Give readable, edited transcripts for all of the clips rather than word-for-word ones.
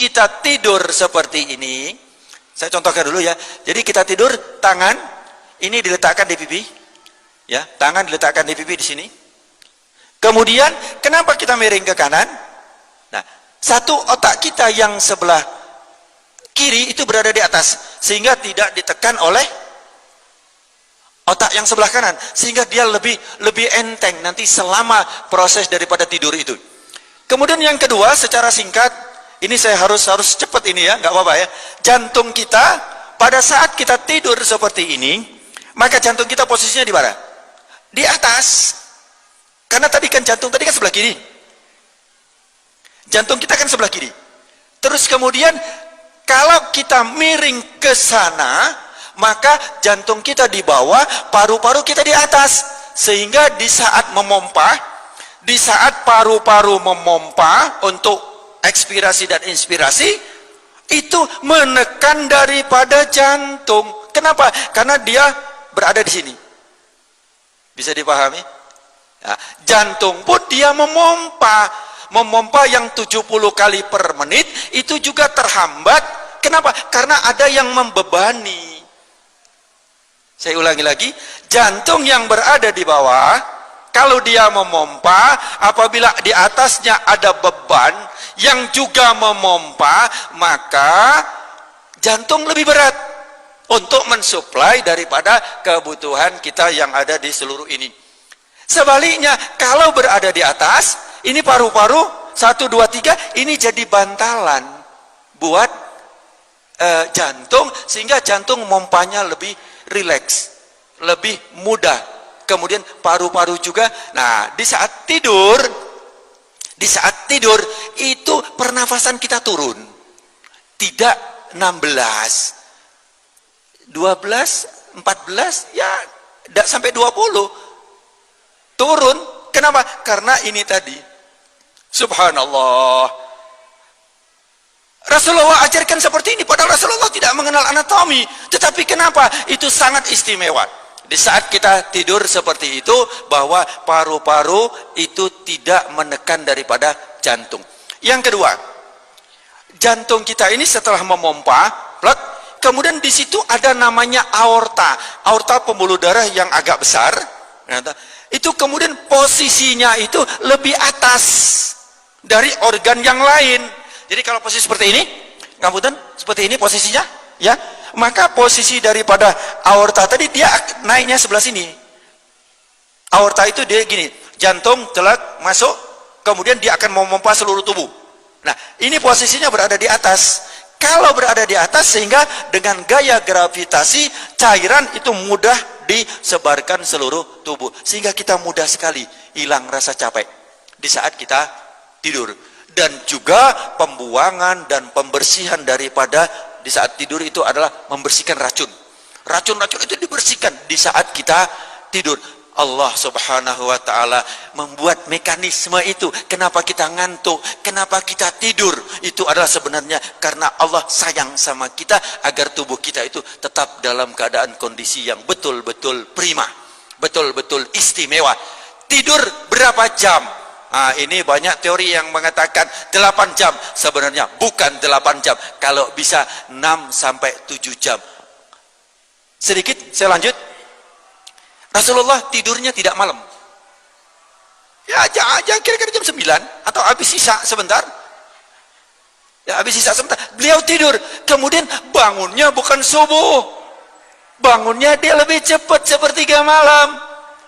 kita tidur seperti ini, saya contohkan dulu ya. Jadi kita tidur, tangan ini diletakkan di pipi, ya, tangan diletakkan di pipi di sini. Kemudian kenapa kita miring ke kanan? Nah, satu otak kita yang sebelah kiri itu berada di atas, sehingga tidak ditekan oleh otak yang sebelah kanan, sehingga dia lebih enteng nanti selama proses daripada tidur itu. Kemudian yang kedua, secara singkat, ini saya harus cepat ini ya, nggak apa-apa ya. Jantung kita pada saat kita tidur seperti ini, maka jantung kita posisinya di mana? Di atas. Karena tadi kan jantung tadi kan sebelah kiri. Jantung kita kan sebelah kiri. Terus kemudian kalau kita miring ke sana, maka jantung kita di bawah, paru-paru kita di atas. Sehingga di saat memompa, di saat paru-paru memompa untuk ekspirasi dan inspirasi, itu menekan daripada jantung. Kenapa? Karena dia berada di sini. Bisa dipahami? Nah, jantung pun dia memompa yang 70 kali per menit, itu juga terhambat. Kenapa? Karena ada yang membebani. Saya ulangi lagi, jantung yang berada di bawah, kalau dia memompa, apabila di atasnya ada beban yang juga memompa, maka jantung lebih berat untuk mensuplai daripada kebutuhan kita yang ada di seluruh ini. Sebaliknya, kalau berada di atas, ini paru-paru 1, 2, 3, ini jadi bantalan buat jantung, sehingga jantung mompanya lebih rileks, lebih mudah. Kemudian paru-paru juga. Nah, di saat tidur itu pernafasan kita turun. Tidak 16, 12, 14, ya tidak sampai 20. Turun. Kenapa? Karena ini tadi. Subhanallah. Rasulullah ajarkan seperti ini, padahal Rasulullah tidak mengenal anatomi. Tetapi kenapa? Itu sangat istimewa. Di saat kita tidur seperti itu, bahwa paru-paru itu tidak menekan daripada jantung. Yang kedua, jantung kita ini setelah memompa, kemudian di situ ada namanya aorta. Aorta pembuluh darah yang agak besar. Itu kemudian posisinya itu lebih atas dari organ yang lain. Jadi kalau posisi seperti ini, ngapunten, seperti ini posisinya, ya, maka posisi daripada aorta tadi dia naiknya sebelah sini. Aorta itu dia gini, jantung telak masuk, kemudian dia akan memompa seluruh tubuh. Nah, ini posisinya berada di atas. Kalau berada di atas, sehingga dengan gaya gravitasi cairan itu mudah disebarkan seluruh tubuh, sehingga kita mudah sekali hilang rasa capek di saat kita tidur. Dan juga pembuangan dan pembersihan daripada di saat tidur itu adalah membersihkan racun. Racun-racun itu dibersihkan di saat kita tidur. Allah subhanahu wa ta'ala membuat mekanisme itu. Kenapa kita ngantuk, kenapa kita tidur, itu adalah sebenarnya karena Allah sayang sama kita, agar tubuh kita itu tetap dalam keadaan kondisi yang betul-betul prima, betul-betul istimewa. Tidur berapa jam? Nah, ini banyak teori yang mengatakan 8 jam. Sebenarnya bukan 8 jam, kalau bisa 6 sampai 7 jam. Sedikit saya lanjut. Rasulullah tidurnya tidak malam. Ya aja kira-kira jam 9 atau habis sisa sebentar. Ya habis sisa sebentar. Beliau tidur, kemudian bangunnya bukan subuh. Bangunnya dia lebih cepat, sepertiga malam.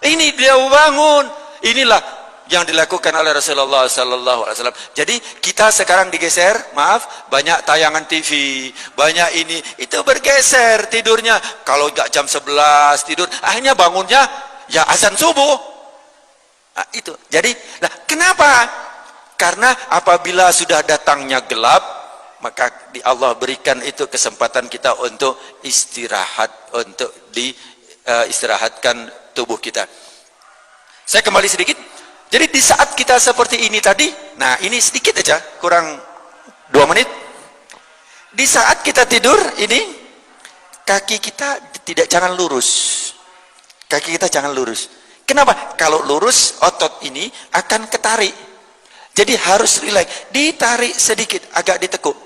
Ini beliau bangun. Inilah yang dilakukan oleh Rasulullah sallallahu alaihi wasallam. Jadi kita sekarang digeser, maaf, banyak tayangan TV, banyak ini, itu bergeser tidurnya. Kalau enggak jam 11 tidur, akhirnya bangunnya ya azan subuh. Nah, itu. Jadi, kenapa? Karena apabila sudah datangnya gelap, maka Allah berikan itu kesempatan kita untuk istirahat, untuk istirahatkan tubuh kita. Saya kembali sedikit. Jadi di saat kita seperti ini tadi, nah ini sedikit aja, kurang 2 menit. Di saat kita tidur ini, kaki kita jangan lurus. Kaki kita jangan lurus. Kenapa? Kalau lurus, otot ini akan ketarik. Jadi harus rileks, ditarik sedikit, agak ditekuk.